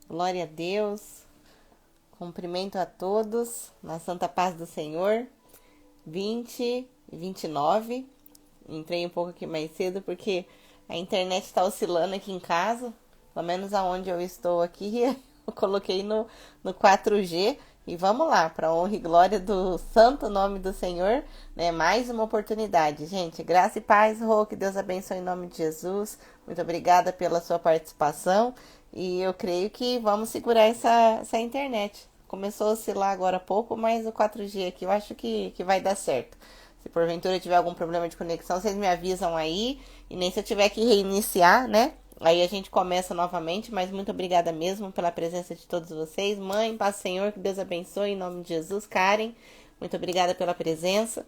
Glória a Deus. Cumprimento a todos na santa paz do Senhor. 20 e 29. Entrei um pouco aqui mais cedo porque a internet está oscilando aqui em casa. Pelo menos aonde eu estou aqui, eu coloquei no 4G. E vamos lá, para a honra e glória do santo nome do Senhor, né? Mais uma oportunidade, gente. Graça e paz, Rô, que Deus abençoe em nome de Jesus. Muito obrigada pela sua participação. E eu creio que vamos segurar essa internet. Começou a oscilar agora há pouco, mas o 4G aqui eu acho que vai dar certo. Se porventura tiver algum problema de conexão, vocês me avisam aí. E nem se eu tiver que reiniciar, né? Aí a gente começa novamente, mas muito obrigada mesmo pela presença de todos vocês. Mãe, paz Senhor, que Deus abençoe, em nome de Jesus. Karen, muito obrigada pela presença.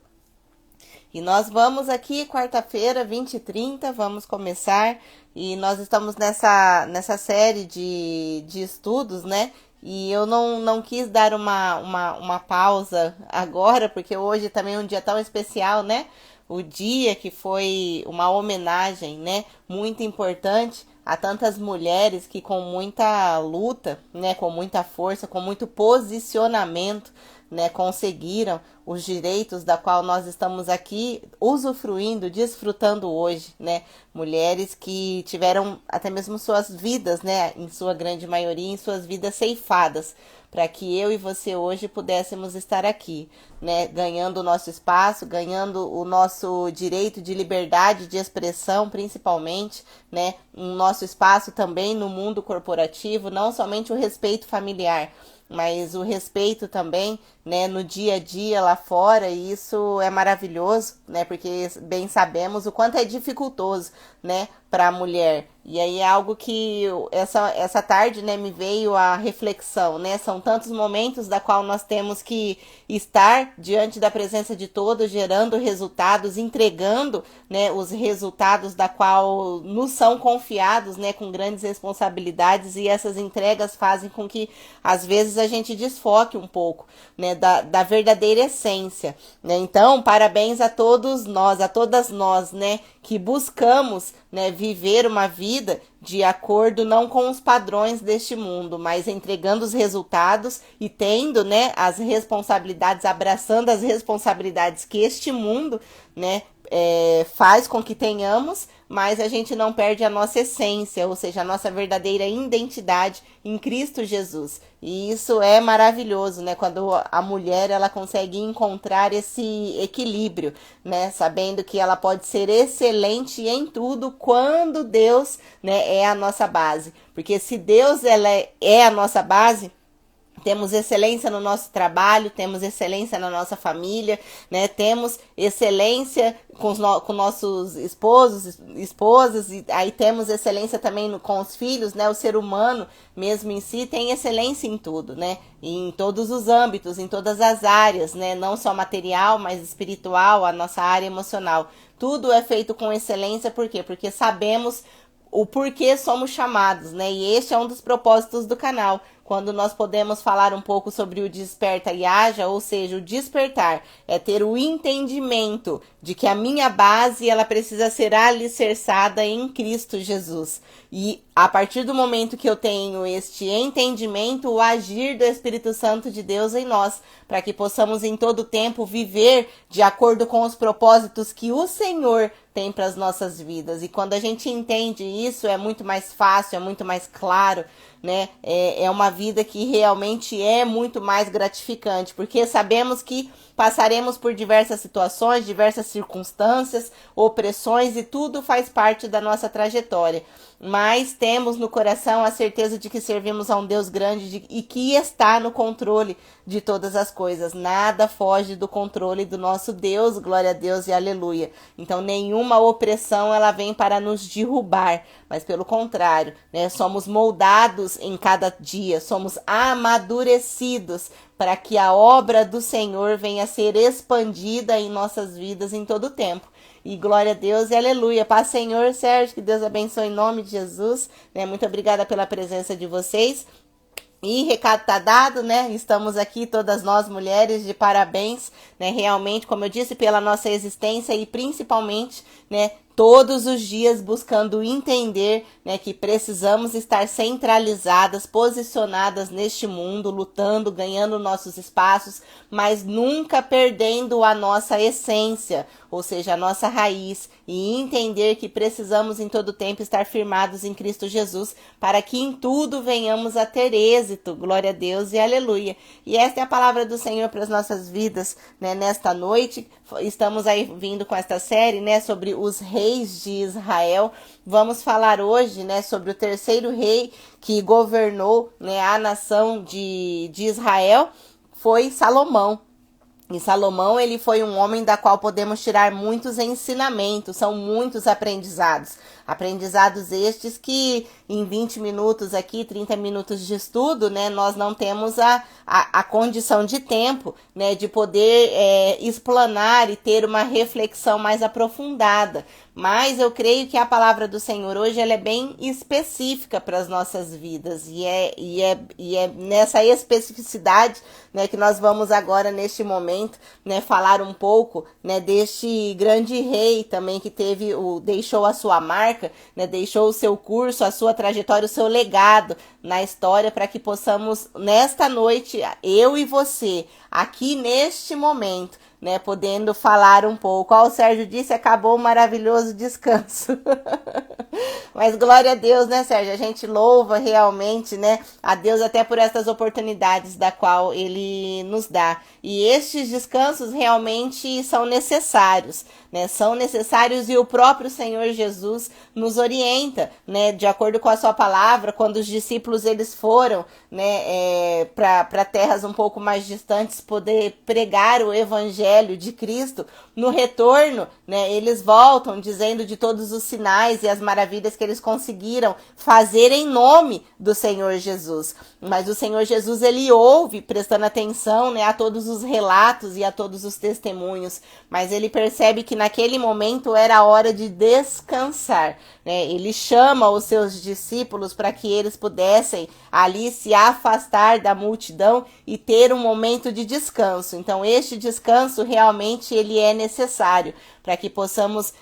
E nós vamos aqui, quarta-feira, 20h30, vamos começar. E nós estamos nessa série de estudos, né? E eu não quis dar uma pausa agora, porque hoje também é um dia tão especial, né? O dia que foi uma homenagem, né? Muito importante a tantas mulheres que com muita luta, né? Com muita força, com muito posicionamento, né, conseguiram os direitos da qual nós estamos aqui usufruindo, desfrutando hoje, né? Mulheres que tiveram até mesmo suas vidas, né, em sua grande maioria, em suas vidas ceifadas, para que eu e você hoje pudéssemos estar aqui, né, ganhando o nosso espaço, ganhando o nosso direito de liberdade de expressão, principalmente, né, um nosso espaço também no mundo corporativo, não somente o respeito familiar, mas o respeito também, né, no dia a dia lá fora, e isso é maravilhoso, né, porque bem sabemos o quanto é dificultoso, né, para a mulher. E aí é algo que essa tarde, né, me veio a reflexão, né, são tantos momentos da qual nós temos que estar diante da presença de todos, gerando resultados, entregando, né, os resultados da qual nos são confiados, né, com grandes responsabilidades, e essas entregas fazem com que às vezes a gente desfoque um pouco, né, da verdadeira essência, né? Então, parabéns a todos nós, a todas nós, né, que buscamos, né, viver uma vida de acordo não com os padrões deste mundo, mas entregando os resultados e tendo, né, as responsabilidades, abraçando as responsabilidades que este mundo, né, faz com que tenhamos, mas a gente não perde a nossa essência, ou seja, a nossa verdadeira identidade em Cristo Jesus. E isso é maravilhoso, né? Quando a mulher ela consegue encontrar esse equilíbrio, né? Sabendo que ela pode ser excelente em tudo quando Deus, né, é a nossa base. Porque se Deus é a nossa base, temos excelência no nosso trabalho, temos excelência na nossa família, né? Temos excelência com nossos esposos, esposas, e aí temos excelência também com os filhos, né? O ser humano mesmo em si tem excelência em tudo, né? Em todos os âmbitos, em todas as áreas, né? Não só material, mas espiritual, a nossa área emocional. Tudo é feito com excelência, por quê? Porque sabemos o porquê somos chamados, né? E este é um dos propósitos do canal, quando nós podemos falar um pouco sobre o desperta e haja, ou seja, o despertar é ter o entendimento de que a minha base ela precisa ser alicerçada em Cristo Jesus. E a partir do momento que eu tenho este entendimento, o agir do Espírito Santo de Deus em nós, para que possamos em todo tempo viver de acordo com os propósitos que o Senhor tem para as nossas vidas. E quando a gente entende isso, é muito mais fácil, é muito mais claro, né? É uma vida que realmente é muito mais gratificante, porque sabemos que passaremos por diversas situações, diversas circunstâncias, opressões, e tudo faz parte da nossa trajetória. Mas temos no coração a certeza de que servimos a um Deus grande e que está no controle de todas as coisas. Nada foge do controle do nosso Deus, glória a Deus e aleluia. Então nenhuma opressão ela vem para nos derrubar, mas pelo contrário, né, somos moldados em cada dia, somos amadurecidos para que a obra do Senhor venha a ser expandida em nossas vidas em todo o tempo. E glória a Deus e aleluia. Paz, Senhor, Sérgio, que Deus abençoe em nome de Jesus, né? Muito obrigada pela presença de vocês. E recado tá dado, né? Estamos aqui, todas nós mulheres, de parabéns, né? Realmente, como eu disse, pela nossa existência e principalmente, né, todos os dias buscando entender, né, que precisamos estar centralizadas, posicionadas neste mundo, lutando, ganhando nossos espaços, mas nunca perdendo a nossa essência, ou seja, a nossa raiz, e entender que precisamos em todo tempo estar firmados em Cristo Jesus, para que em tudo venhamos a ter êxito. Glória a Deus e aleluia. E esta é a palavra do Senhor para as nossas vidas, né, nesta noite. Estamos aí vindo com esta série, né, sobre os reis de Israel. Vamos falar hoje, né, sobre o terceiro rei que governou, né, a nação de Israel, foi Salomão. E Salomão, ele foi um homem da qual podemos tirar muitos ensinamentos, são muitos aprendizados. Aprendizados estes que em 20 minutos aqui, 30 minutos de estudo, né, nós não temos a condição de tempo, né, de poder explanar e ter uma reflexão mais aprofundada. Mas eu creio que a palavra do Senhor hoje ela é bem específica para as nossas vidas. E é nessa especificidade, né, que nós vamos agora, neste momento, né, falar um pouco, né, deste grande rei também que deixou a sua marca, né, deixou o seu curso, a sua trajetória, o seu legado na história, para que possamos, nesta noite, eu e você, aqui neste momento, né, podendo falar um pouco. O Sérgio disse, acabou o maravilhoso descanso. Mas glória a Deus, né, Sérgio? A gente louva realmente, né, a Deus até por essas oportunidades da qual Ele nos dá. E estes descansos realmente são necessários, né? São necessários, e o próprio Senhor Jesus nos orienta, né, de acordo com a sua palavra, quando os discípulos eles foram, né, para terras um pouco mais distantes poder pregar o evangelho de Cristo. No retorno, né, eles voltam dizendo de todos os sinais e as maravilhas que eles conseguiram fazer em nome do Senhor Jesus. Mas o Senhor Jesus, ele ouve, prestando atenção, né, a todos os relatos e a todos os testemunhos, mas ele percebe que naquele momento era a hora de descansar, né? Ele chama os seus discípulos para que eles pudessem ali se afastar da multidão e ter um momento de descanso. Então este descanso realmente ele é necessário para que possamos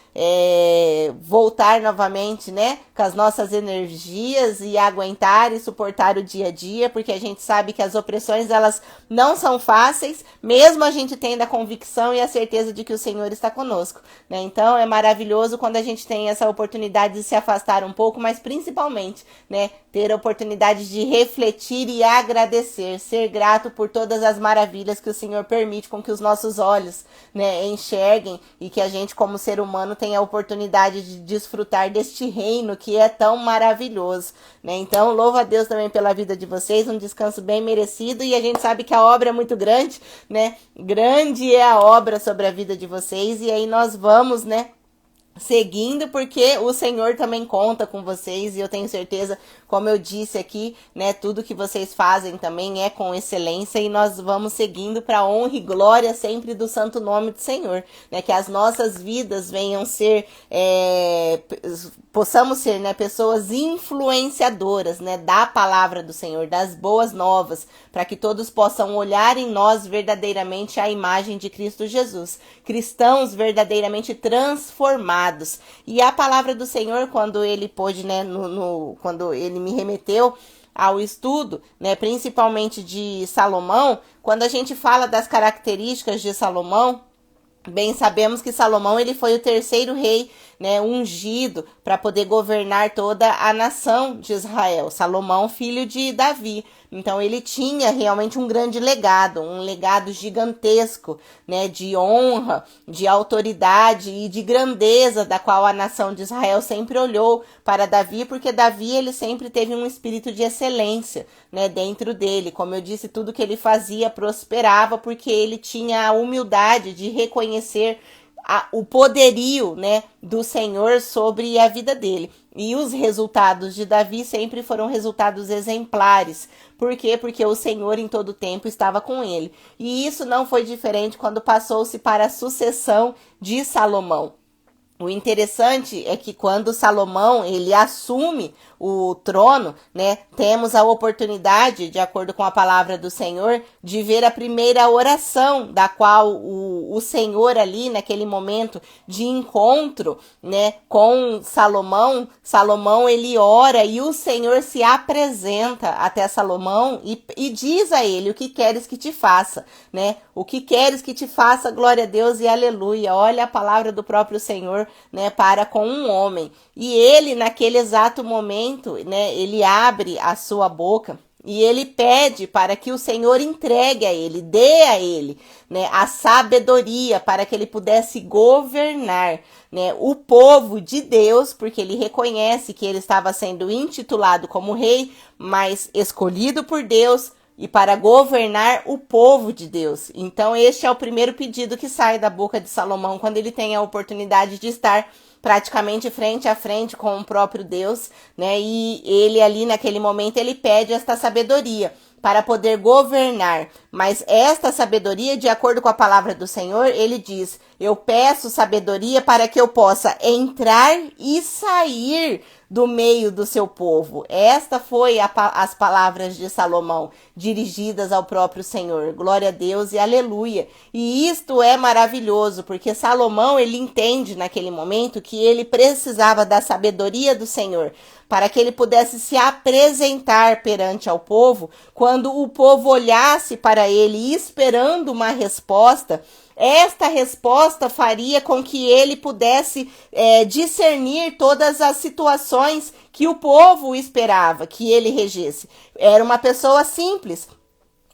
voltar novamente, né, com as nossas energias e aguentar e suportar o dia a dia, porque a gente sabe que as opressões elas não são fáceis, mesmo a gente tendo a convicção e a certeza de que o Senhor está conosco, né? Então é maravilhoso quando a gente tem essa oportunidade de se afastar um pouco, mas principalmente, né, ter a oportunidade de refletir e agradecer, ser grato por todas as maravilhas que o Senhor permite com que os nossos olhos, né, enxerguem, e que a gente como ser humano tem a oportunidade de desfrutar deste reino que é tão maravilhoso, né? Então louvo a Deus também pela vida de vocês, um descanso bem merecido, e a gente sabe que a obra é muito grande, né? Grande é a obra sobre a vida de vocês, e aí nós vamos, né, seguindo, porque o Senhor também conta com vocês, e eu tenho certeza, como eu disse aqui, né, tudo que vocês fazem também é com excelência, e nós vamos seguindo para a honra e glória sempre do santo nome do Senhor, né, que as nossas vidas venham ser, possamos ser, né, pessoas influenciadoras, né, da palavra do Senhor, das boas novas, para que todos possam olhar em nós verdadeiramente a imagem de Cristo Jesus, cristãos verdadeiramente transformados. E a palavra do Senhor, quando ele pôde, né, quando ele me remeteu ao estudo, né, principalmente de Salomão, quando a gente fala das características de Salomão, bem sabemos que Salomão ele foi o terceiro rei, né, ungido para poder governar toda a nação de Israel. Salomão, filho de Davi. Então ele tinha realmente um grande legado, um legado gigantesco, né, de honra, de autoridade e de grandeza, da qual a nação de Israel sempre olhou para Davi, porque Davi ele sempre teve um espírito de excelência, né, dentro dele. Como eu disse, tudo que ele fazia prosperava, porque ele tinha a humildade de reconhecer o poderio, né, do Senhor sobre a vida dele. E os resultados de Davi sempre foram resultados exemplares. Por quê? Porque o Senhor em todo tempo estava com ele. E isso não foi diferente quando passou-se para a sucessão de Salomão. O interessante é que quando Salomão ele assume o trono, né, temos a oportunidade, de acordo com a palavra do Senhor, de ver a primeira oração da qual o Senhor ali, naquele momento de encontro, né, com Salomão, ele ora e o Senhor se apresenta até Salomão e diz a ele: o que queres que te faça, né? O que queres que te faça, glória a Deus e aleluia. Olha a palavra do próprio Senhor, né, para com um homem. E ele, naquele exato momento, né, ele abre a sua boca e ele pede para que o Senhor entregue a ele, dê a ele, né, a sabedoria para que ele pudesse governar, né, o povo de Deus, porque ele reconhece que ele estava sendo intitulado como rei, mas escolhido por Deus e para governar o povo de Deus. Então este é o primeiro pedido que sai da boca de Salomão quando ele tem a oportunidade de estar praticamente frente a frente com o próprio Deus, né? E ele ali naquele momento ele pede esta sabedoria para poder governar. Mas esta sabedoria, de acordo com a palavra do Senhor, ele diz: eu peço sabedoria para que eu possa entrar e sair do meio do seu povo. Esta foi as palavras de Salomão, dirigidas ao próprio Senhor. Glória a Deus e aleluia. E isto é maravilhoso, porque Salomão, ele entende naquele momento que ele precisava da sabedoria do Senhor, para que ele pudesse se apresentar perante ao povo, quando o povo olhasse para ele esperando uma resposta. Esta resposta faria com que ele pudesse discernir todas as situações que o povo esperava que ele regesse. Era uma pessoa simples.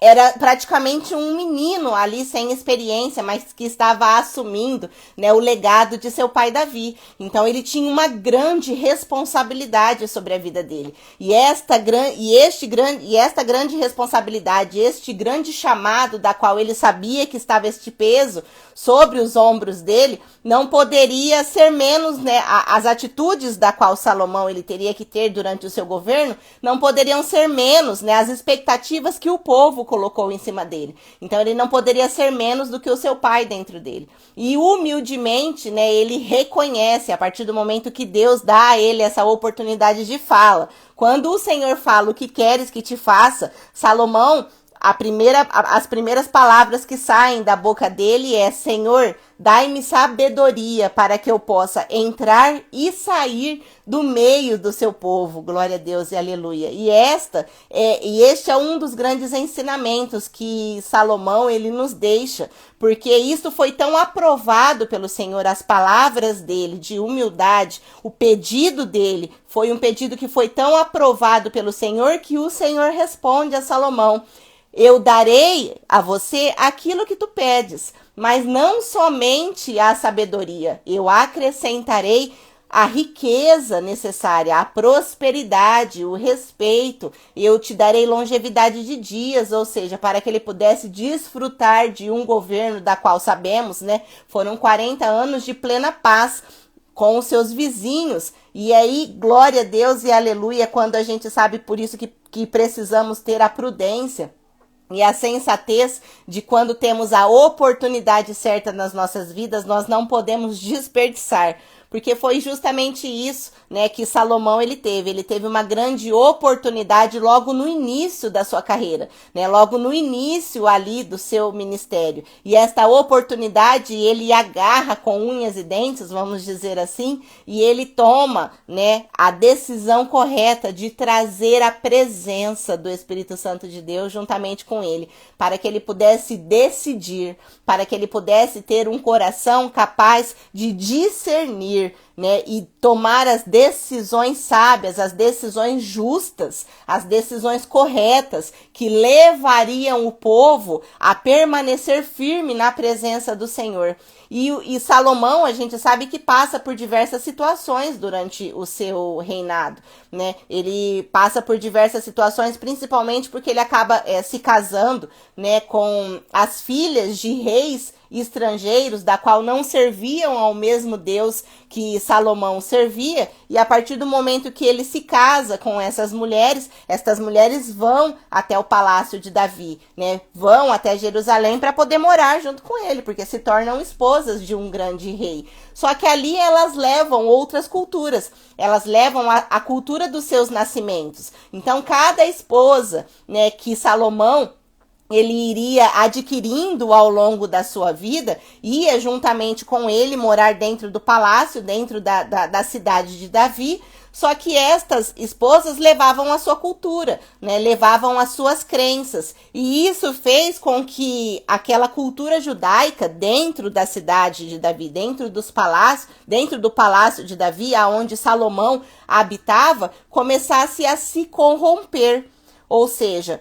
Era praticamente um menino ali sem experiência, mas que estava assumindo, né, o legado de seu pai Davi. Então ele tinha uma grande responsabilidade sobre a vida dele. E esta grande responsabilidade, este grande chamado da qual ele sabia que estava este peso sobre os ombros dele, não poderia ser menos, né, as atitudes da qual Salomão ele teria que ter durante o seu governo, não poderiam ser menos, né, as expectativas que o povo colocou em cima dele. Então ele não poderia ser menos do que o seu pai dentro dele. E humildemente, né, ele reconhece, a partir do momento que Deus dá a ele essa oportunidade de fala. Quando o Senhor fala: o que queres que te faça, Salomão, as primeiras palavras que saem da boca dele é: Senhor, dai-me sabedoria para que eu possa entrar e sair do meio do seu povo. Glória a Deus e aleluia. E este é um dos grandes ensinamentos que Salomão ele nos deixa, porque isso foi tão aprovado pelo Senhor, as palavras dele de humildade, o pedido dele foi um pedido que foi tão aprovado pelo Senhor que o Senhor responde a Salomão: eu darei a você aquilo que tu pedes, mas não somente a sabedoria, eu acrescentarei a riqueza necessária, a prosperidade, o respeito, eu te darei longevidade de dias, ou seja, para que ele pudesse desfrutar de um governo da qual sabemos, né, foram 40 anos de plena paz com os seus vizinhos. E aí, glória a Deus e aleluia, quando a gente sabe, por isso que precisamos ter a prudência e a sensatez de quando temos a oportunidade certa nas nossas vidas, nós não podemos desperdiçar. Porque foi justamente isso, né, que Salomão ele teve uma grande oportunidade logo no início da sua carreira, né, logo no início ali do seu ministério. E esta oportunidade ele agarra com unhas e dentes, vamos dizer assim, e ele toma, né, a decisão correta de trazer a presença do Espírito Santo de Deus juntamente com ele, para que ele pudesse decidir, para que ele pudesse ter um coração capaz de discernir, né, e tomar as decisões sábias, as decisões justas, as decisões corretas que levariam o povo a permanecer firme na presença do Senhor. E Salomão, a gente sabe que passa por diversas situações durante o seu reinado, né? Ele passa por diversas situações, principalmente porque ele acaba se casando, né, com as filhas de reis estrangeiros, da qual não serviam ao mesmo Deus que Salomão servia, e a partir do momento que ele se casa com essas mulheres, estas mulheres vão até o palácio de Davi, né? Vão até Jerusalém para poder morar junto com ele, porque se tornam esposas de um grande rei. Só que ali elas levam outras culturas, elas levam a cultura dos seus nascimentos. Então, cada esposa, né, que Salomão ele iria adquirindo ao longo da sua vida, ia juntamente com ele morar dentro do palácio, dentro da cidade de Davi. Só que estas esposas levavam a sua cultura, né? Levavam as suas crenças. E isso fez com que aquela cultura judaica dentro da cidade de Davi, dentro do palácio de Davi, aonde Salomão habitava, começasse a se corromper. Ou seja,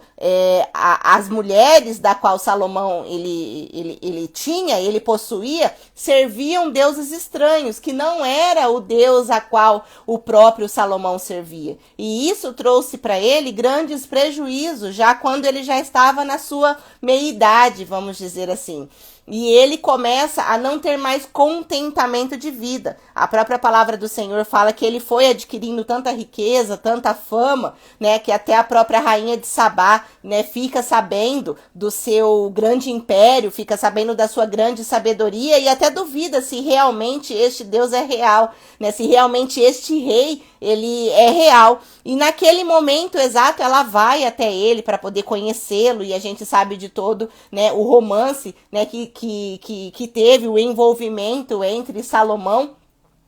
as mulheres da qual Salomão ele possuía, serviam deuses estranhos, que não era o Deus a qual o próprio Salomão servia. E isso trouxe para ele grandes prejuízos, já quando ele já estava na sua meia-idade, vamos dizer assim. E ele começa a não ter mais contentamento de vida. A própria palavra do Senhor fala que ele foi adquirindo tanta riqueza, tanta fama, né, que até a própria rainha de Sabá, né, fica sabendo do seu grande império, fica sabendo da sua grande sabedoria e até duvida se realmente este Deus é real, né, se realmente este rei ele é real. E naquele momento exato ela vai até ele para poder conhecê-lo, e a gente sabe de todo, né, o romance, né, que teve o envolvimento entre Salomão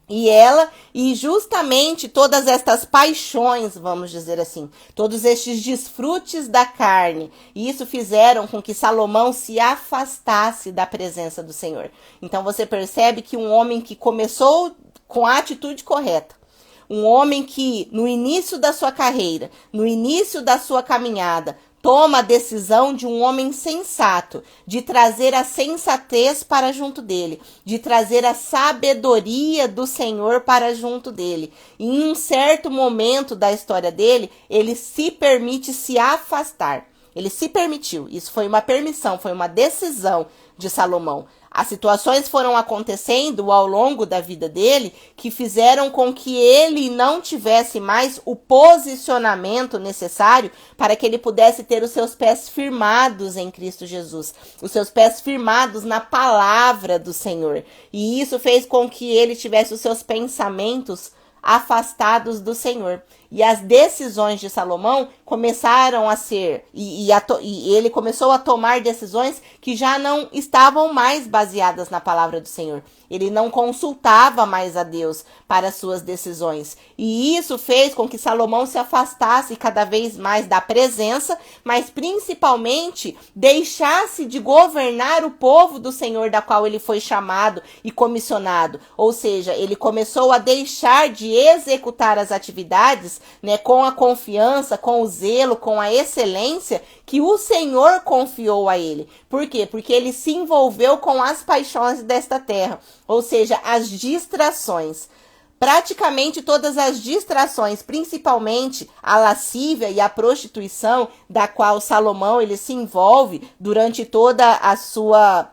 e ela, e justamente todas estas paixões, vamos dizer assim, todos estes desfrutes da carne, e isso fizeram com que Salomão se afastasse da presença do Senhor. Então você percebe que um homem que começou com a atitude correta, um homem que no início da sua carreira, no início da sua caminhada, toma a decisão de um homem sensato, de trazer a sensatez para junto dele, de trazer a sabedoria do Senhor para junto dele. E em um certo momento da história dele, ele se permite se afastar. Ele se permitiu. Isso foi uma permissão, foi uma decisão de Salomão. As situações foram acontecendo ao longo da vida dele que fizeram com que ele não tivesse mais o posicionamento necessário para que ele pudesse ter os seus pés firmados em Cristo Jesus, os seus pés firmados na palavra do Senhor. E isso fez com que ele tivesse os seus pensamentos afastados do Senhor. E as decisões de Salomão começaram a ser, e ele começou a tomar decisões que já não estavam mais baseadas na palavra do Senhor. Ele não consultava mais a Deus para suas decisões. E isso fez com que Salomão se afastasse cada vez mais da presença, mas principalmente deixasse de governar o povo do Senhor, da qual ele foi chamado e comissionado. Ou seja, ele começou a deixar de executar as atividades, né, com a confiança, com o zelo, com a excelência que o Senhor confiou a ele. Por quê? Porque ele se envolveu com as paixões desta terra, ou seja, as distrações. Praticamente todas as distrações, principalmente a lascívia e a prostituição, da qual Salomão ele se envolve durante toda a sua,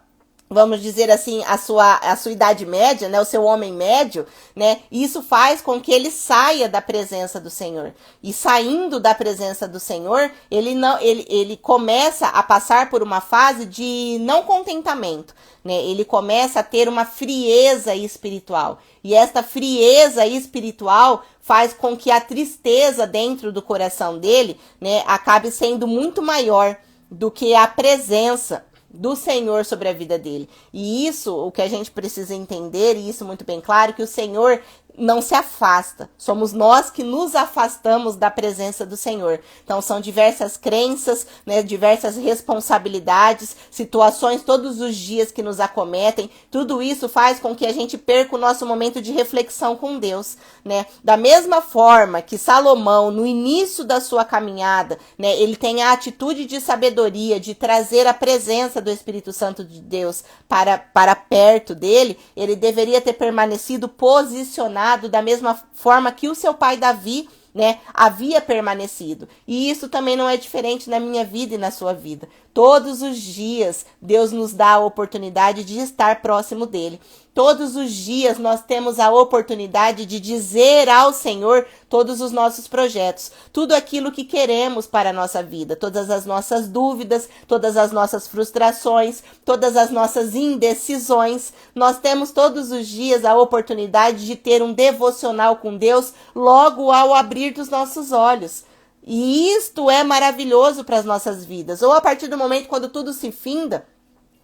vamos dizer assim, a sua idade média, né, o seu homem médio, né, isso faz com que ele saia da presença do Senhor. E saindo da presença do Senhor, ele começa a passar por uma fase de não contentamento, né, ele começa a ter uma frieza espiritual. E esta frieza espiritual faz com que a tristeza dentro do coração dele, né, acabe sendo muito maior do que a presença do Senhor sobre a vida dele. E isso, o que a gente precisa entender, e isso muito bem claro, que o Senhor não se afasta. Somos nós que nos afastamos da presença do Senhor. Então são diversas crenças, né, diversas responsabilidades, situações todos os dias que nos acometem. Tudo isso faz com que a gente perca o nosso momento de reflexão com Deus, né? Da mesma forma que Salomão, no início da sua caminhada, né, ele tem a atitude de sabedoria, de trazer a presença do Espírito Santo de Deus para perto dele, ele deveria ter permanecido posicionado da mesma forma que o seu pai Davi, né, havia permanecido. E isso também não é diferente na minha vida e na sua vida. Todos os dias Deus nos dá a oportunidade de estar próximo dele. Todos os dias nós temos a oportunidade de dizer ao Senhor todos os nossos projetos, tudo aquilo que queremos para a nossa vida, todas as nossas dúvidas, todas as nossas frustrações, todas as nossas indecisões. Nós temos todos os dias a oportunidade de ter um devocional com Deus logo ao abrir dos nossos olhos. E isto é maravilhoso para as nossas vidas. Ou a partir do momento quando tudo se finda,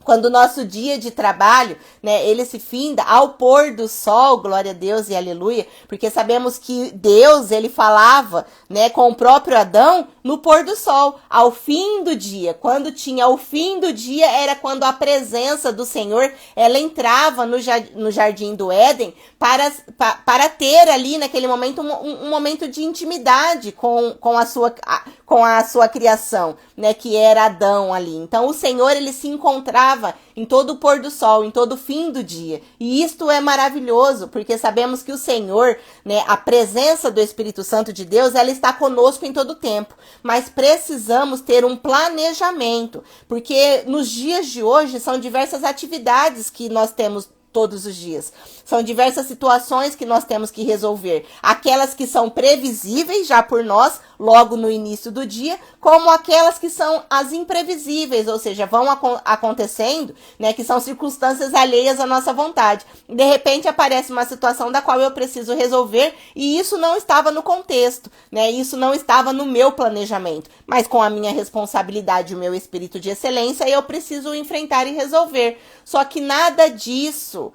quando o nosso dia de trabalho, né, ele se finda ao pôr do sol, glória a Deus e aleluia, porque sabemos que Deus, ele falava, né, com o próprio Adão no pôr do sol, ao fim do dia. Quando tinha o fim do dia, era quando a presença do Senhor, ela entrava no jardim do Éden para ter ali, naquele momento, um momento de intimidade com a sua criação, né, que era Adão ali. Então, o Senhor, ele se encontrava em todo o pôr do sol, em todo o fim do dia. E isto é maravilhoso, porque sabemos que o Senhor, né, a presença do Espírito Santo de Deus, ela está conosco em todo o tempo. Mas precisamos ter um planejamento, porque nos dias de hoje são diversas atividades que nós temos todos os dias. São diversas situações que nós temos que resolver. Aquelas que são previsíveis já por nós, logo no início do dia, como aquelas que são as imprevisíveis, ou seja, vão acontecendo, né, que são circunstâncias alheias à nossa vontade. De repente aparece uma situação da qual eu preciso resolver e isso não estava no contexto, né, isso não estava no meu planejamento, mas com a minha responsabilidade, o meu espírito de excelência, eu preciso enfrentar e resolver. Só que nada disso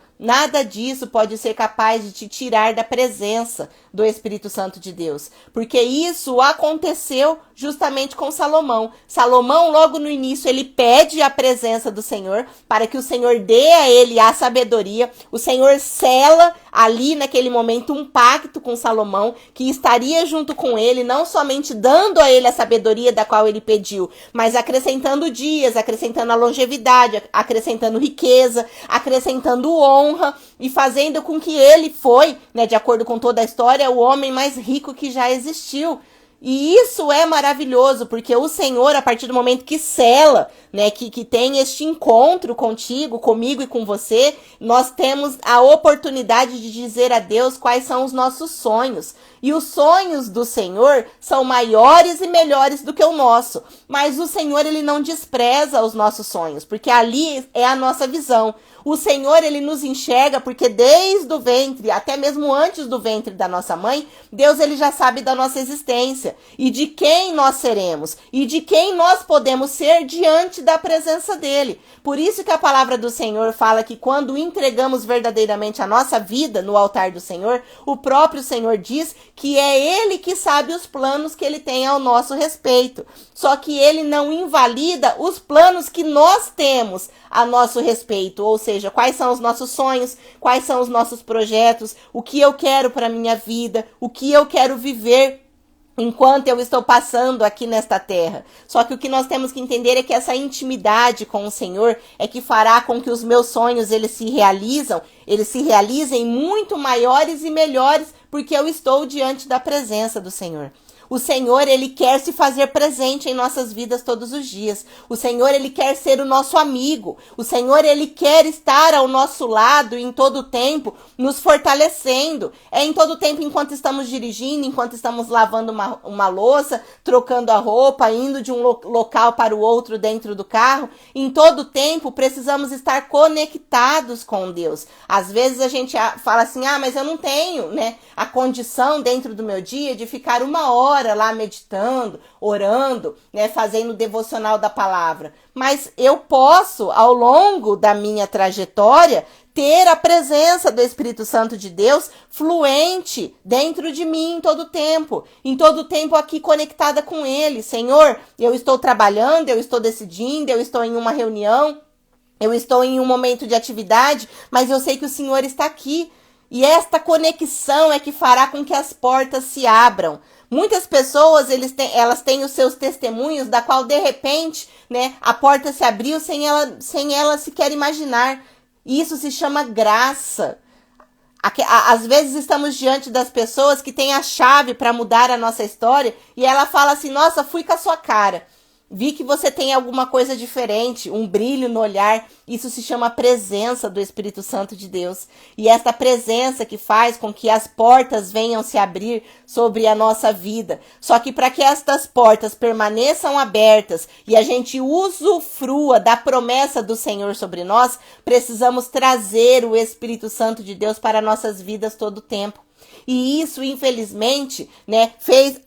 pode ser capaz de te tirar da presença do Espírito Santo de Deus. Porque isso aconteceu justamente com Salomão. Salomão, logo no início, ele pede a presença do Senhor para que o Senhor dê a ele a sabedoria. O Senhor sela ali naquele momento um pacto com Salomão, que estaria junto com ele, não somente dando a ele a sabedoria da qual ele pediu, mas acrescentando dias, acrescentando a longevidade, acrescentando riqueza, acrescentando honra e fazendo com que ele foi, né, de acordo com toda a história, o homem mais rico que já existiu. E isso é maravilhoso, porque o Senhor, a partir do momento que sela, né, que tem este encontro contigo, comigo e com você, nós temos a oportunidade de dizer a Deus quais são os nossos sonhos. E os sonhos do Senhor são maiores e melhores do que o nosso. Mas o Senhor, ele não despreza os nossos sonhos, porque ali é a nossa visão. O Senhor, ele nos enxerga porque desde o ventre, até mesmo antes do ventre da nossa mãe, Deus, ele já sabe da nossa existência e de quem nós seremos e de quem nós podemos ser diante da presença dele. Por isso que a palavra do Senhor fala que quando entregamos verdadeiramente a nossa vida no altar do Senhor, o próprio Senhor diz que é ele que sabe os planos que ele tem ao nosso respeito. Só que ele não invalida os planos que nós temos a nosso respeito, ou seja, quais são os nossos sonhos, quais são os nossos projetos, o que eu quero para a minha vida, o que eu quero viver enquanto eu estou passando aqui nesta terra. Só que o que nós temos que entender é que essa intimidade com o Senhor é que fará com que os meus sonhos eles se realizem muito maiores e melhores, porque eu estou diante da presença do Senhor. O Senhor, ele quer se fazer presente em nossas vidas todos os dias. O Senhor, ele quer ser o nosso amigo. O Senhor, ele quer estar ao nosso lado em todo o tempo, nos fortalecendo. É em todo o tempo, enquanto estamos dirigindo, enquanto estamos lavando uma louça, trocando a roupa, indo de um local para o outro dentro do carro. Em todo o tempo, precisamos estar conectados com Deus. Às vezes a gente fala assim, mas eu não tenho, né, a condição dentro do meu dia de ficar 1 hora lá meditando, orando, né, fazendo o devocional da palavra. Mas eu posso, ao longo da minha trajetória, ter a presença do Espírito Santo de Deus fluente dentro de mim em todo o tempo aqui conectada com Ele. Senhor, eu estou trabalhando, eu estou decidindo, eu estou em uma reunião, eu estou em um momento de atividade, mas eu sei que o Senhor está aqui. E esta conexão é que fará com que as portas se abram. Muitas pessoas, elas têm os seus testemunhos, da qual, de repente, né, a porta se abriu sem ela sequer imaginar. Isso se chama graça. Às vezes estamos diante das pessoas que têm a chave para mudar a nossa história e ela fala assim, nossa, fui com a sua cara. Vi que você tem alguma coisa diferente, um brilho no olhar. Isso se chama presença do Espírito Santo de Deus. E esta presença que faz com que as portas venham se abrir sobre a nossa vida. Só que para que estas portas permaneçam abertas e a gente usufrua da promessa do Senhor sobre nós, precisamos trazer o Espírito Santo de Deus para nossas vidas todo o tempo. E isso, infelizmente, né, fez,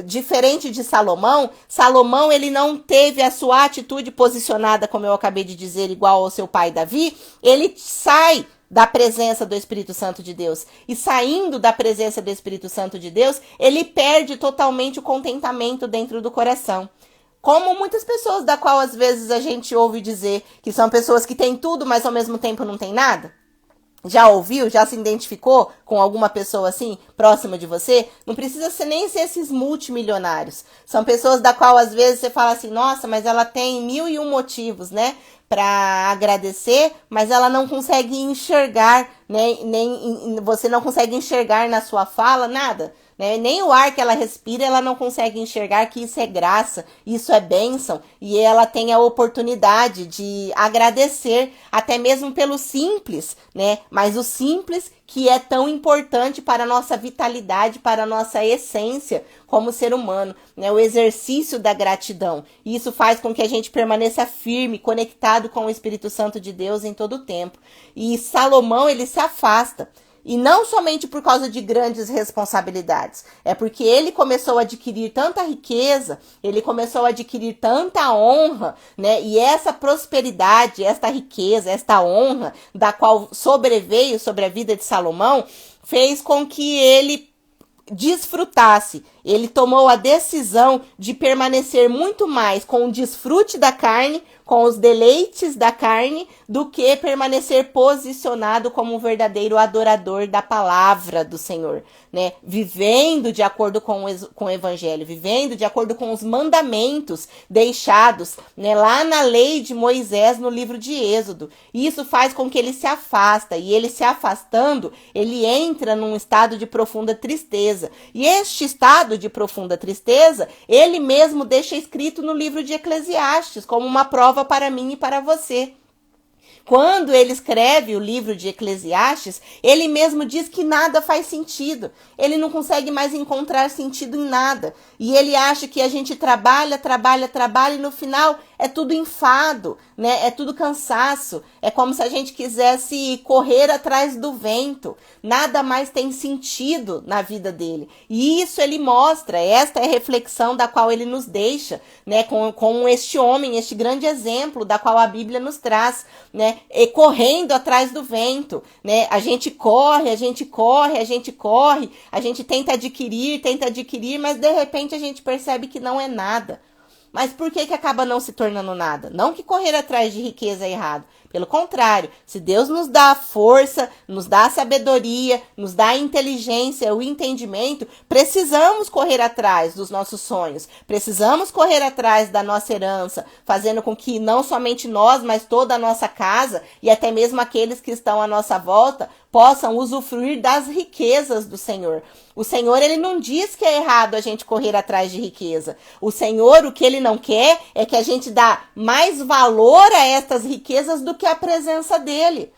diferente de Salomão, Salomão ele não teve a sua atitude posicionada, como eu acabei de dizer, igual ao seu pai Davi. Ele sai da presença do Espírito Santo de Deus. E saindo da presença do Espírito Santo de Deus, ele perde totalmente o contentamento dentro do coração. Como muitas pessoas, da qual às vezes a gente ouve dizer que são pessoas que têm tudo, mas ao mesmo tempo não têm nada. Já ouviu? Já se identificou com alguma pessoa assim, próxima de você? Não precisa nem ser esses multimilionários. São pessoas da qual às vezes você fala assim, nossa, mas ela tem 1001 motivos, né? Para agradecer, mas ela não consegue enxergar, né? Você não consegue enxergar na sua fala nada. Né? Nem o ar que ela respira, ela não consegue enxergar que isso é graça, isso é bênção, e ela tem a oportunidade de agradecer, até mesmo pelo simples, né? Mas o simples que é tão importante para a nossa vitalidade, para a nossa essência como ser humano, né? O exercício da gratidão. E isso faz com que a gente permaneça firme, conectado com o Espírito Santo de Deus em todo o tempo. E Salomão, ele se afasta. E não somente por causa de grandes responsabilidades, é porque ele começou a adquirir tanta riqueza, ele começou a adquirir tanta honra, né? E essa prosperidade, esta riqueza, esta honra, da qual sobreveio sobre a vida de Salomão, fez com que ele desfrutasse. Ele tomou a decisão de permanecer muito mais com o desfrute da carne, com os deleites da carne, do que permanecer posicionado como um verdadeiro adorador da palavra do Senhor, né? Vivendo de acordo com o evangelho, vivendo de acordo com os mandamentos deixados, né, lá na lei de Moisés, no livro de Êxodo. E isso faz com que ele se afasta, e ele se afastando, ele entra num estado de profunda tristeza. E este estado de profunda tristeza, ele mesmo deixa escrito no livro de Eclesiastes, como uma prova para mim e para você. Quando ele escreve o livro de Eclesiastes, ele mesmo diz que nada faz sentido. Ele não consegue mais encontrar sentido em nada. E ele acha que a gente trabalha e no final é tudo enfado, né? É tudo cansaço. É como se a gente quisesse correr atrás do vento. Nada mais tem sentido na vida dele. E isso ele mostra, esta é a reflexão da qual ele nos deixa, né? Com este homem, este grande exemplo da qual a Bíblia nos traz, né? E correndo atrás do vento, né? A gente corre, a gente tenta adquirir, mas de repente a gente percebe que não é nada. Mas por que acaba não se tornando nada? Não que correr atrás de riqueza é errado. Pelo contrário, se Deus nos dá a força, nos dá a sabedoria, nos dá a inteligência, o entendimento, precisamos correr atrás dos nossos sonhos. Precisamos correr atrás da nossa herança, fazendo com que não somente nós, mas toda a nossa casa e até mesmo aqueles que estão à nossa volta possam usufruir das riquezas do Senhor. O Senhor, ele não diz que é errado a gente correr atrás de riqueza. O Senhor, o que ele não quer é que a gente dá mais valor a estas riquezas do que a presença dele.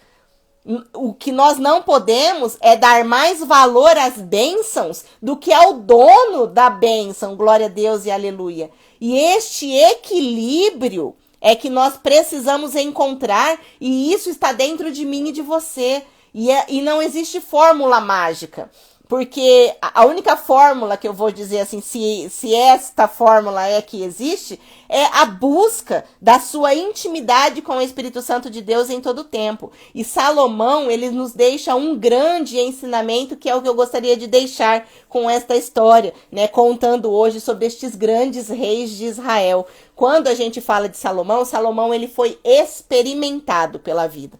O que nós não podemos é dar mais valor às bênçãos do que ao dono da bênção, glória a Deus e aleluia. E este equilíbrio é que nós precisamos encontrar, e isso está dentro de mim e de você. E não existe fórmula mágica. Porque a única fórmula que eu vou dizer assim, se esta fórmula é que existe, é a busca da sua intimidade com o Espírito Santo de Deus em todo o tempo. E Salomão, ele nos deixa um grande ensinamento, que é o que eu gostaria de deixar com esta história, né? Contando hoje sobre estes grandes reis de Israel. Quando a gente fala de Salomão, Salomão ele foi experimentado pela vida.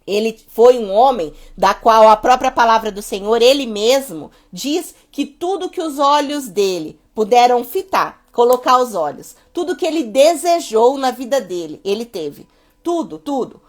Ele foi um homem da qual a própria palavra do Senhor, ele mesmo, diz que tudo que os olhos dele puderam fitar, colocar os olhos, tudo que ele desejou na vida dele, ele teve. Tudo.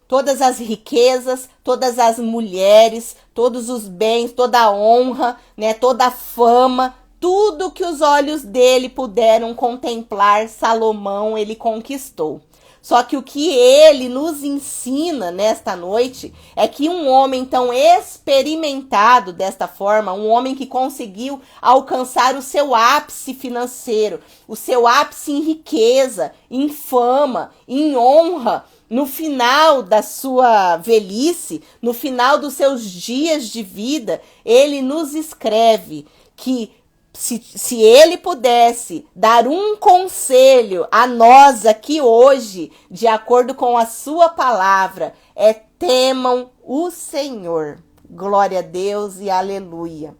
Todas as riquezas, todas as mulheres, todos os bens, toda a honra, né, toda a fama, tudo que os olhos dele puderam contemplar, Salomão ele conquistou. Só que o que ele nos ensina nesta noite é que um homem tão experimentado desta forma, um homem que conseguiu alcançar o seu ápice financeiro, o seu ápice em riqueza, em fama, em honra, no final da sua velhice, no final dos seus dias de vida, ele nos escreve que se ele pudesse dar um conselho a nós aqui hoje, de acordo com a sua palavra, é temam o Senhor. Glória a Deus e aleluia.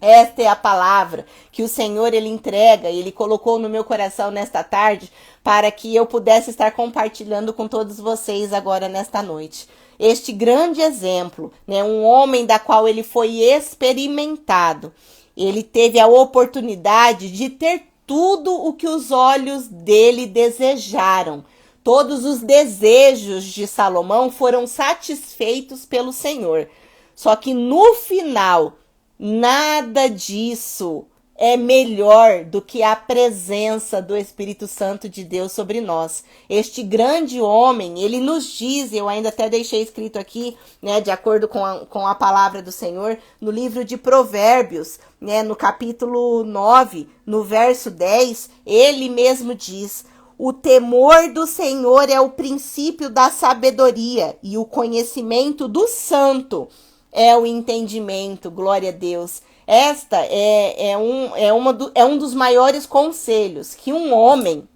Esta é a palavra que o Senhor ele entrega, ele colocou no meu coração nesta tarde para que eu pudesse estar compartilhando com todos vocês agora nesta noite. Este grande exemplo, né, um homem da qual ele foi experimentado. Ele teve a oportunidade de ter tudo o que os olhos dele desejaram. Todos os desejos de Salomão foram satisfeitos pelo Senhor. Só que no final, nada disso é melhor do que a presença do Espírito Santo de Deus sobre nós. Este grande homem, ele nos diz, eu ainda até deixei escrito aqui, né, de acordo com a palavra do Senhor, no livro de Provérbios, né, no capítulo 9, no verso 10, ele mesmo diz: o temor do Senhor é o princípio da sabedoria, e o conhecimento do santo é o entendimento. Glória a Deus. Esta é um dos maiores conselhos que um homem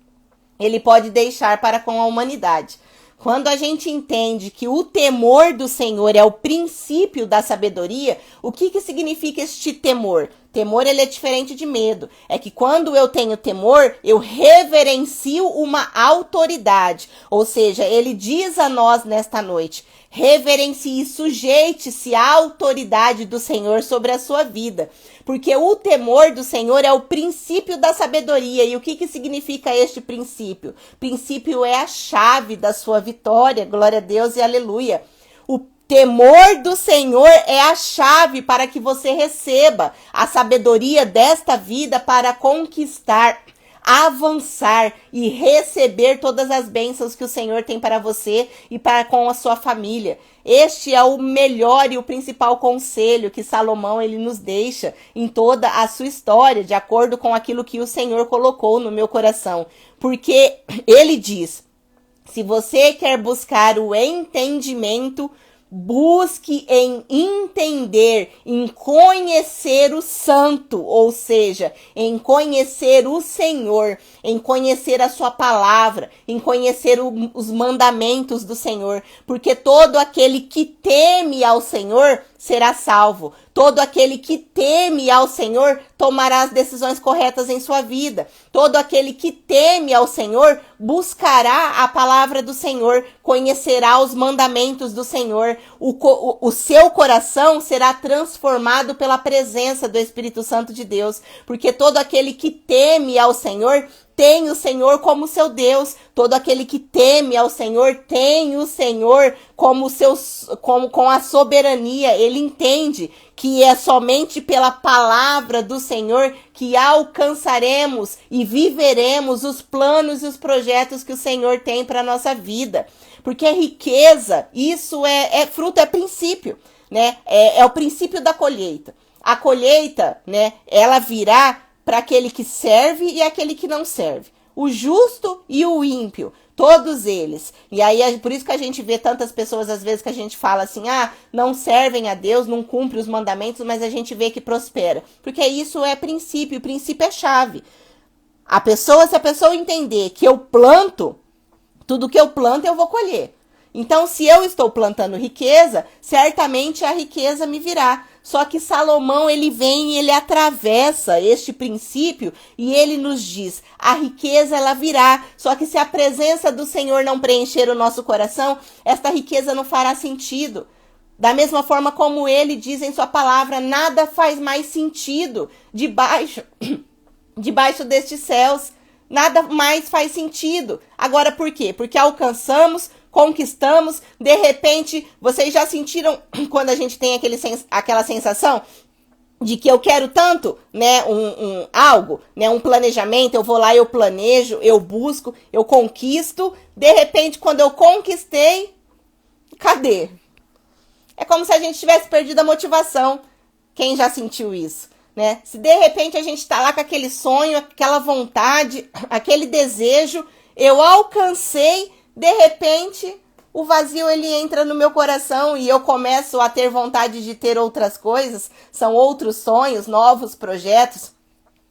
ele pode deixar para com a humanidade. Quando a gente entende que o temor do Senhor é o princípio da sabedoria, o que significa este temor? Temor ele é diferente de medo. É que quando eu tenho temor, eu reverencio uma autoridade. Ou seja, ele diz a nós nesta noite: reverencie e sujeite-se à autoridade do Senhor sobre a sua vida. Porque o temor do Senhor é o princípio da sabedoria. E o que significa este princípio? Princípio é a chave da sua vitória. Glória a Deus e aleluia. O temor do Senhor é a chave para que você receba a sabedoria desta vida para conquistar, avançar e receber todas as bênçãos que o Senhor tem para você e para com a sua família. Este é o melhor e o principal conselho que Salomão ele nos deixa em toda a sua história, de acordo com aquilo que o Senhor colocou no meu coração. Porque ele diz: se você quer buscar o entendimento, busque em entender, em conhecer o santo, ou seja, em conhecer o Senhor, em conhecer a sua palavra, em conhecer os mandamentos do Senhor, porque todo aquele que teme ao Senhor será salvo. Todo aquele que teme ao Senhor tomará as decisões corretas em sua vida. Todo aquele que teme ao Senhor buscará a palavra do Senhor, conhecerá os mandamentos do Senhor. O seu coração será transformado pela presença do Espírito Santo de Deus, porque todo aquele que teme ao Senhor tem o Senhor como seu Deus. Todo aquele que teme ao Senhor tem o Senhor como com a soberania. Ele entende que é somente pela palavra do Senhor que alcançaremos e viveremos os planos e os projetos que o Senhor tem para a nossa vida. Porque riqueza, isso é fruto, é princípio, né? É o princípio da colheita. A colheita, né, ela virá para aquele que serve e aquele que não serve. O justo e o ímpio, todos eles. E aí é por isso que a gente vê tantas pessoas, às vezes, que a gente fala assim: não servem a Deus, não cumprem os mandamentos, mas a gente vê que prospera. Porque isso é princípio, o princípio é chave. Se a pessoa entender que eu planto, tudo que eu planto eu vou colher. Então, se eu estou plantando riqueza, certamente a riqueza me virá. Só que Salomão, ele vem e ele atravessa este princípio e ele nos diz: a riqueza ela virá. Só que se a presença do Senhor não preencher o nosso coração, esta riqueza não fará sentido. Da mesma forma como ele diz em sua palavra, nada faz mais sentido debaixo destes céus. Nada mais faz sentido. Agora, por quê? Porque alcançamos, conquistamos, de repente, vocês já sentiram quando a gente tem aquela sensação de que eu quero tanto, né, algo, né, um planejamento, eu vou lá, eu planejo, eu busco, eu conquisto, de repente, quando eu conquistei, cadê? É como se a gente tivesse perdido a motivação. Quem já sentiu isso, né? Se de repente a gente tá lá com aquele sonho, aquela vontade, aquele desejo, eu alcancei, de repente o vazio ele entra no meu coração e eu começo a ter vontade de ter outras coisas, são outros sonhos, novos projetos.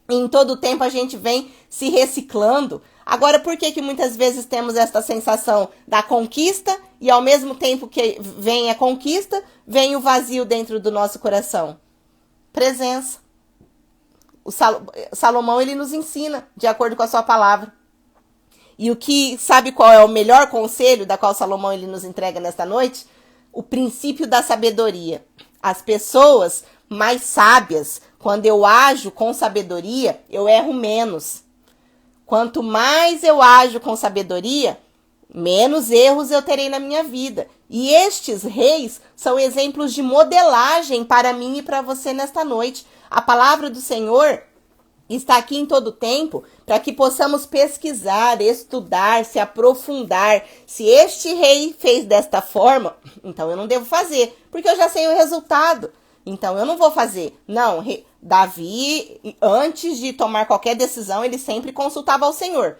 E em todo tempo a gente vem se reciclando. Agora, por que muitas vezes temos esta sensação da conquista e ao mesmo tempo que vem a conquista, vem o vazio dentro do nosso coração? Presença. O Salomão ele nos ensina de acordo com a sua palavra. E o que, sabe qual é o melhor conselho da qual Salomão ele nos entrega nesta noite? O princípio da sabedoria. As pessoas mais sábias, quando eu ajo com sabedoria, eu erro menos. Quanto mais eu ajo com sabedoria, menos erros eu terei na minha vida. E estes reis são exemplos de modelagem para mim e para você nesta noite. A palavra do Senhor está aqui em todo tempo para que possamos pesquisar, estudar, se aprofundar. Se este rei fez desta forma, então eu não devo fazer, porque eu já sei o resultado. Então eu não vou fazer. Não, Davi, antes de tomar qualquer decisão, ele sempre consultava ao Senhor.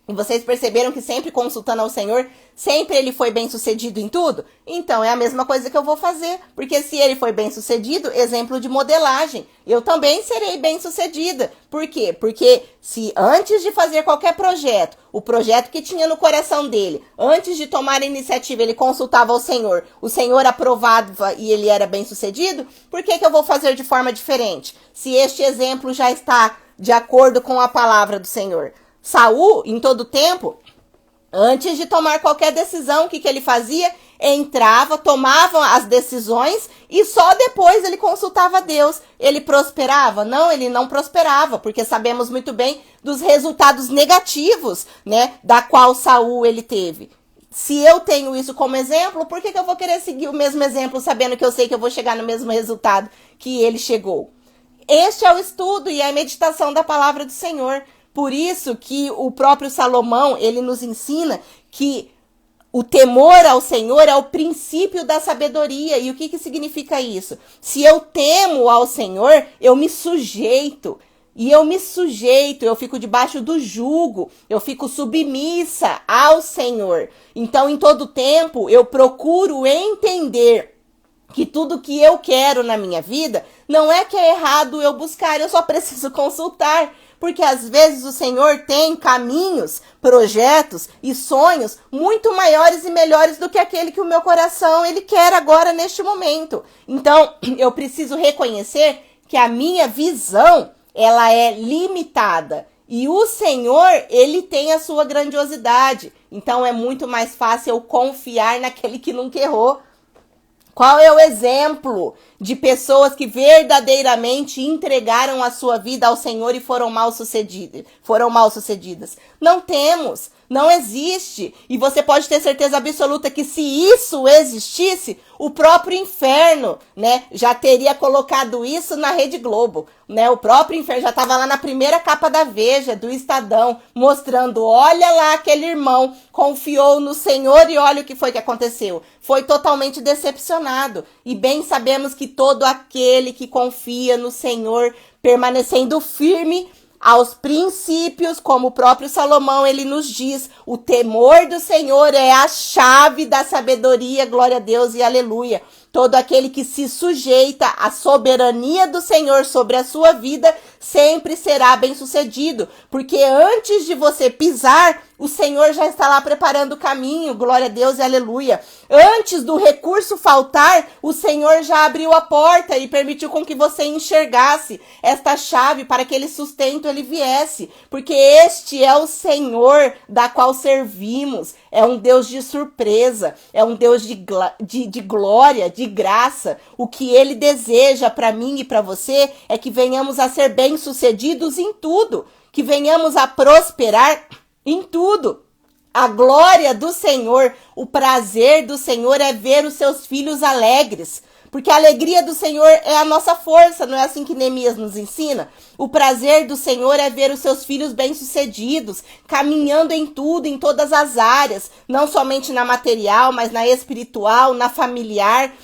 E vocês perceberam que sempre consultando ao Senhor, sempre ele foi bem sucedido em tudo? Então é a mesma coisa que eu vou fazer, porque se ele foi bem sucedido, exemplo de modelagem, eu também serei bem sucedida. Por quê? Porque se antes de fazer qualquer projeto, o projeto que tinha no coração dele, antes de tomar a iniciativa, ele consultava ao Senhor, o Senhor aprovava e ele era bem sucedido, por que eu vou fazer de forma diferente? Se este exemplo já está de acordo com a palavra do Senhor. Saul, em todo tempo, antes de tomar qualquer decisão, o que ele fazia? Entrava, tomava as decisões e só depois ele consultava a Deus. Ele prosperava? Não, ele não prosperava, porque sabemos muito bem dos resultados negativos, né, da qual Saul ele teve. Se eu tenho isso como exemplo, por que eu vou querer seguir o mesmo exemplo, sabendo que eu sei que eu vou chegar no mesmo resultado que ele chegou? Este é o estudo e a meditação da palavra do Senhor. Por isso que o próprio Salomão, ele nos ensina que o temor ao Senhor é o princípio da sabedoria. E o que significa isso? Se eu temo ao Senhor, eu me sujeito. E eu fico debaixo do jugo, eu fico submissa ao Senhor. Então, em todo tempo, eu procuro entender que tudo que eu quero na minha vida, não é que é errado eu buscar, eu só preciso consultar. Porque às vezes o Senhor tem caminhos, projetos e sonhos muito maiores e melhores do que aquele que o meu coração ele quer agora neste momento. Então, eu preciso reconhecer que a minha visão, ela é limitada. E o Senhor, ele tem a sua grandiosidade. Então, é muito mais fácil eu confiar naquele que nunca errou. Qual é o exemplo de pessoas que verdadeiramente entregaram a sua vida ao Senhor e foram mal sucedidas? Não temos, não existe. E você pode ter certeza absoluta que se isso existisse, o próprio inferno, né, já teria colocado isso na Rede Globo, né? O próprio inferno já estava lá na primeira capa da Veja, do Estadão, mostrando, olha lá, aquele irmão confiou no Senhor e olha o que foi que aconteceu. Foi totalmente decepcionado. E bem sabemos que todo aquele que confia no Senhor, permanecendo firme aos princípios, como o próprio Salomão, ele nos diz, o temor do Senhor é a chave da sabedoria, glória a Deus e aleluia. Todo aquele que se sujeita à soberania do Senhor sobre a sua vida, sempre será bem-sucedido. Porque antes de você pisar, o Senhor já está lá preparando o caminho, glória a Deus e aleluia. Antes do recurso faltar, o Senhor já abriu a porta e permitiu com que você enxergasse esta chave para que aquele sustento ele viesse. Porque este é o Senhor da qual servimos. É um Deus de surpresa, é um Deus de glória, de graça. O que ele deseja para mim e para você é que venhamos a ser bem-sucedidos em tudo, que venhamos a prosperar em tudo. A glória do Senhor, o prazer do Senhor é ver os seus filhos alegres. porque a alegria do Senhor é a nossa força, não é assim que Neemias nos ensina? O prazer do Senhor é ver os seus filhos bem-sucedidos, caminhando em tudo, em todas as áreas, não somente na material, mas na espiritual, na familiar,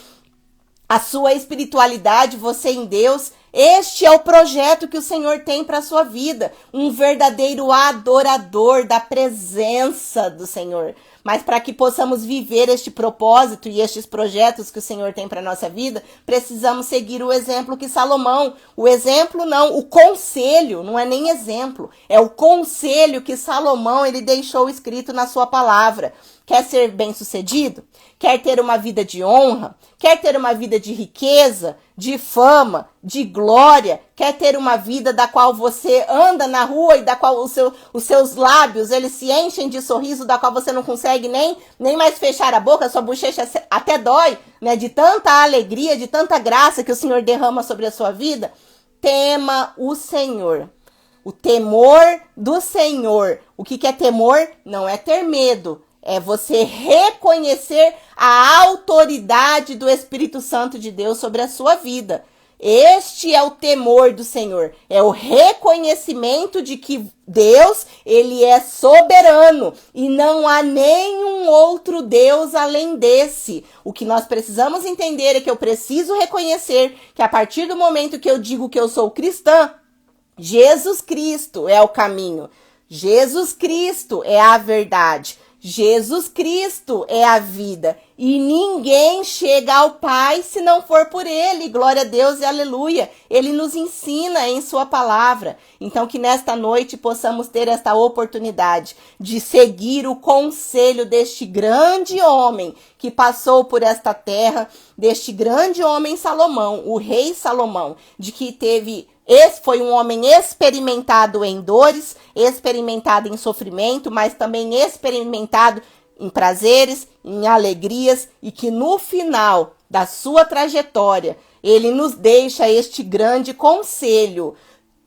a sua espiritualidade, você em Deus. Este é o projeto que o Senhor tem para a sua vida, um verdadeiro adorador da presença do Senhor. Mas para que possamos viver este propósito e estes projetos que o Senhor tem para a nossa vida, precisamos seguir o exemplo que Salomão, o exemplo não, o conselho, não é nem exemplo, é o conselho que Salomão ele deixou escrito na sua palavra. Quer ser bem-sucedido? Quer ter uma vida de honra? Quer ter uma vida de riqueza, de fama, de glória? Quer ter uma vida da qual você anda na rua e da qual os seus lábios eles se enchem de sorriso, da qual você não consegue nem mais fechar a boca, sua bochecha até dói, né? De tanta alegria, de tanta graça que o Senhor derrama sobre a sua vida? Tema o Senhor. O temor do Senhor. O que é temor? Não é ter medo. É você reconhecer a autoridade do Espírito Santo de Deus sobre a sua vida. Este é o temor do Senhor. É o reconhecimento de que Deus, ele é soberano e não há nenhum outro Deus além desse. O que nós precisamos entender é que eu preciso reconhecer que a partir do momento que eu digo que eu sou cristã, Jesus Cristo é o caminho. Jesus Cristo é a verdade. Jesus Cristo é a vida e ninguém chega ao Pai se não for por Ele. Glória a Deus e aleluia. Ele nos ensina em sua palavra. Então que nesta noite possamos ter esta oportunidade de seguir o conselho deste grande homem que passou por esta terra, deste grande homem Salomão, o rei Salomão, de que esse foi um homem experimentado em dores, experimentado em sofrimento, mas também experimentado em prazeres, em alegrias, e que no final da sua trajetória, ele nos deixa este grande conselho: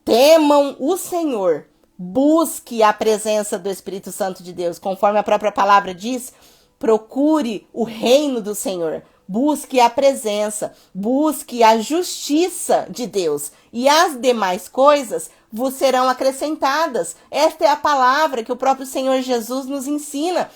temam o Senhor, busque a presença do Espírito Santo de Deus, conforme a própria palavra diz, procure o reino do Senhor. Busque a presença, busque a justiça de Deus e as demais coisas vos serão acrescentadas. Esta é a palavra que o próprio Senhor Jesus nos ensina.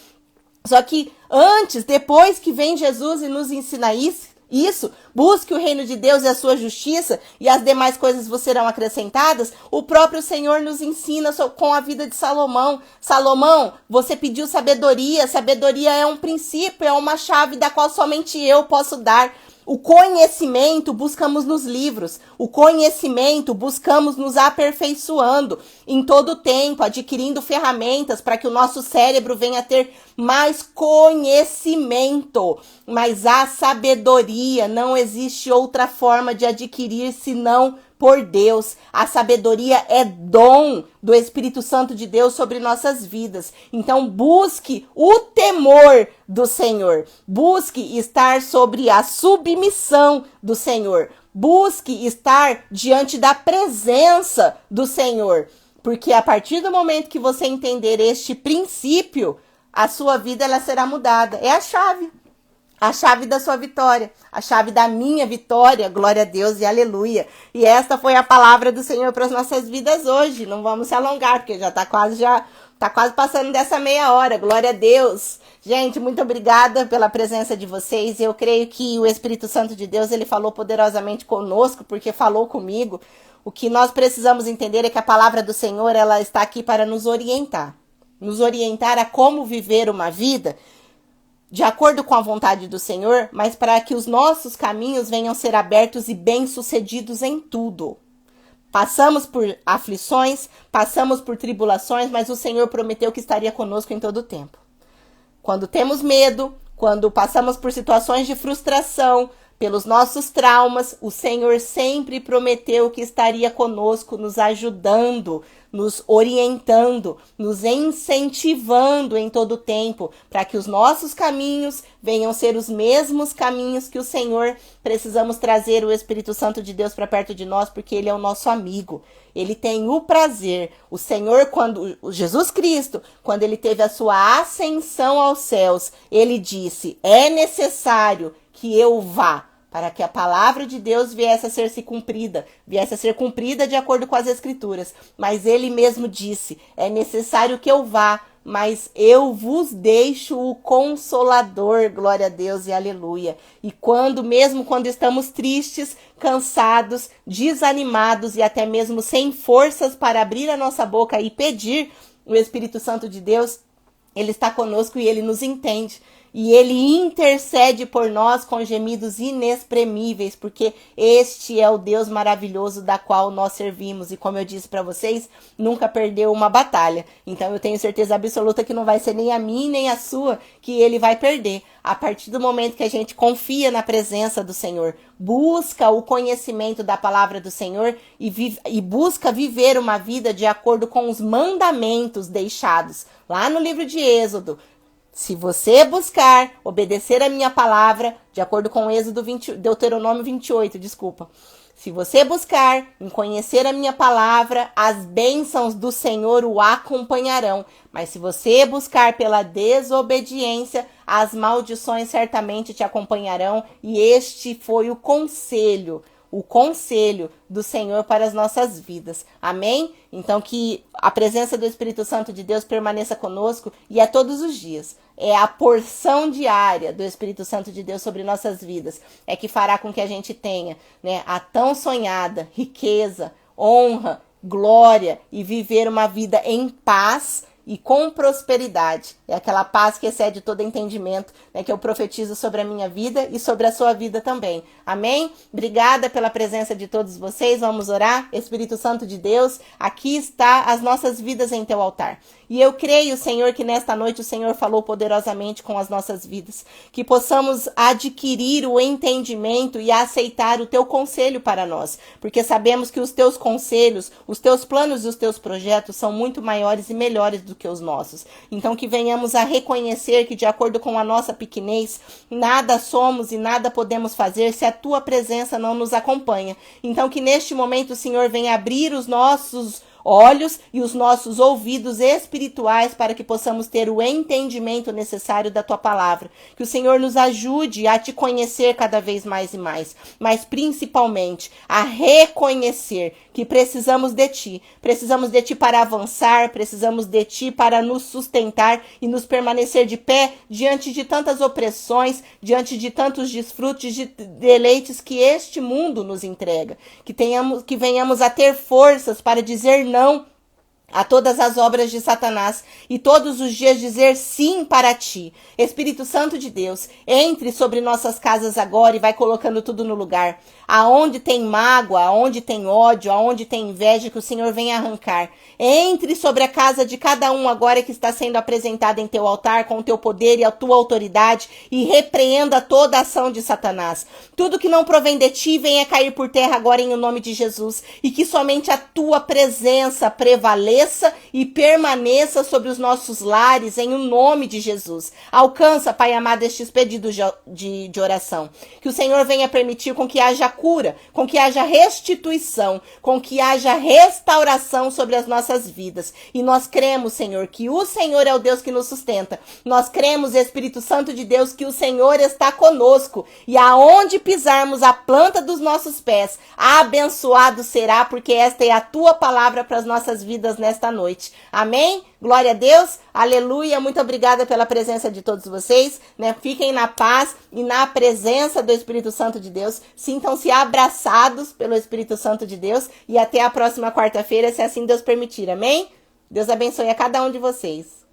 Só que antes, depois que vem Jesus e nos ensina isso, busque o reino de Deus e a sua justiça e as demais coisas vos serão acrescentadas, o próprio Senhor nos ensina com a vida de Salomão. Salomão, você pediu sabedoria. Sabedoria é um princípio, é uma chave da qual somente eu posso dar. O conhecimento buscamos nos livros, o conhecimento buscamos nos aperfeiçoando em todo o tempo, adquirindo ferramentas para que o nosso cérebro venha a ter mais conhecimento. Mas a sabedoria, não existe outra forma de adquirir senão por Deus. A sabedoria é dom do Espírito Santo de Deus sobre nossas vidas. Então busque o temor do Senhor. Busque estar sobre a submissão do Senhor. Busque estar diante da presença do Senhor. Porque a partir do momento que você entender este princípio, a sua vida ela será mudada. É a chave. A chave da sua vitória, a chave da minha vitória, glória a Deus e aleluia. E esta foi a palavra do Senhor para as nossas vidas hoje. Não vamos se alongar, porque já tá quase passando dessa meia hora, glória a Deus. Gente, muito obrigada pela presença de vocês. Eu creio que o Espírito Santo de Deus, ele falou poderosamente conosco, porque falou comigo. O que nós precisamos entender é que a palavra do Senhor, ela está aqui para nos orientar a como viver uma vida de acordo com a vontade do Senhor, mas para que os nossos caminhos venham ser abertos e bem-sucedidos em tudo. Passamos por aflições, passamos por tribulações, mas o Senhor prometeu que estaria conosco em todo o tempo. Quando temos medo, quando passamos por situações de frustração, pelos nossos traumas, o Senhor sempre prometeu que estaria conosco, nos ajudando, nos orientando, nos incentivando em todo o tempo, para que os nossos caminhos venham ser os mesmos caminhos que o Senhor. Precisamos trazer o Espírito Santo de Deus para perto de nós, porque Ele é o nosso amigo. Ele tem o prazer. O Senhor, Jesus Cristo, quando Ele teve a sua ascensão aos céus, Ele disse: é necessário que eu vá, para que a palavra de Deus viesse a ser cumprida de acordo com as Escrituras. Mas ele mesmo disse, é necessário que eu vá, mas eu vos deixo o Consolador, glória a Deus e aleluia. E mesmo quando estamos tristes, cansados, desanimados e até mesmo sem forças para abrir a nossa boca e pedir, o Espírito Santo de Deus, ele está conosco e ele nos entende. E ele intercede por nós com gemidos inexprimíveis, porque este é o Deus maravilhoso da qual nós servimos. E como eu disse para vocês, nunca perdeu uma batalha. Então eu tenho certeza absoluta que não vai ser nem a minha nem a sua que ele vai perder. A partir do momento que a gente confia na presença do Senhor, busca o conhecimento da palavra do Senhor e busca viver uma vida de acordo com os mandamentos deixados lá no livro de Êxodo. Se você buscar obedecer a minha palavra, de acordo com Deuteronômio 28, Se você buscar em conhecer a minha palavra, as bênçãos do Senhor o acompanharão. Mas se você buscar pela desobediência, as maldições certamente te acompanharão. E este foi o conselho do Senhor para as nossas vidas. Amém? Então que a presença do Espírito Santo de Deus permaneça conosco e é todos os dias. É a porção diária do Espírito Santo de Deus sobre nossas vidas. É que fará com que a gente tenha, a tão sonhada riqueza, honra, glória e viver uma vida em paz e com prosperidade. É aquela paz que excede todo entendimento, que eu profetizo sobre a minha vida e sobre a sua vida também. Amém? Obrigada pela presença de todos vocês. Vamos orar? Espírito Santo de Deus, aqui está as nossas vidas em teu altar. E eu creio, Senhor, que nesta noite o Senhor falou poderosamente com as nossas vidas. Que possamos adquirir o entendimento e aceitar o teu conselho para nós. Porque sabemos que os teus conselhos, os teus planos e os teus projetos são muito maiores e melhores do que os nossos. Então que venhamos a reconhecer que de acordo com a nossa pequenez, nada somos e nada podemos fazer se a tua presença não nos acompanha. Então que neste momento o Senhor venha abrir os nossos olhos e os nossos ouvidos espirituais para que possamos ter o entendimento necessário da tua palavra. Que o Senhor nos ajude a te conhecer cada vez mais e mais, mas principalmente a reconhecer que precisamos de ti para avançar, precisamos de ti para nos sustentar e nos permanecer de pé diante de tantas opressões, diante de tantos desfrutes de deleites que este mundo nos entrega. Que venhamos a ter forças para dizer não a todas as obras de Satanás e todos os dias dizer sim para ti. Espírito Santo de Deus, entre sobre nossas casas agora e vai colocando tudo no lugar. Aonde tem mágoa, aonde tem ódio, aonde tem inveja, que o Senhor venha arrancar. Entre sobre a casa de cada um agora que está sendo apresentada em teu altar com o teu poder e a tua autoridade e repreenda toda a ação de Satanás. Tudo que não provém de ti venha cair por terra agora em nome de Jesus e que somente a tua presença prevaleça e permaneça sobre os nossos lares em nome de Jesus. Alcança, Pai amado, estes pedidos de oração. Que o Senhor venha permitir com que haja cura, com que haja restituição, com que haja restauração sobre as nossas vidas. E nós cremos, Senhor, que o Senhor é o Deus que nos sustenta. Nós cremos, Espírito Santo de Deus, que o Senhor está conosco. E aonde pisarmos a planta dos nossos pés, abençoado será, porque esta é a tua palavra para as nossas vidas nesta noite. Amém? Glória a Deus, aleluia, muito obrigada pela presença de todos vocês, Fiquem na paz e na presença do Espírito Santo de Deus, sintam-se abraçados pelo Espírito Santo de Deus e até a próxima quarta-feira, se assim Deus permitir, amém? Deus abençoe a cada um de vocês.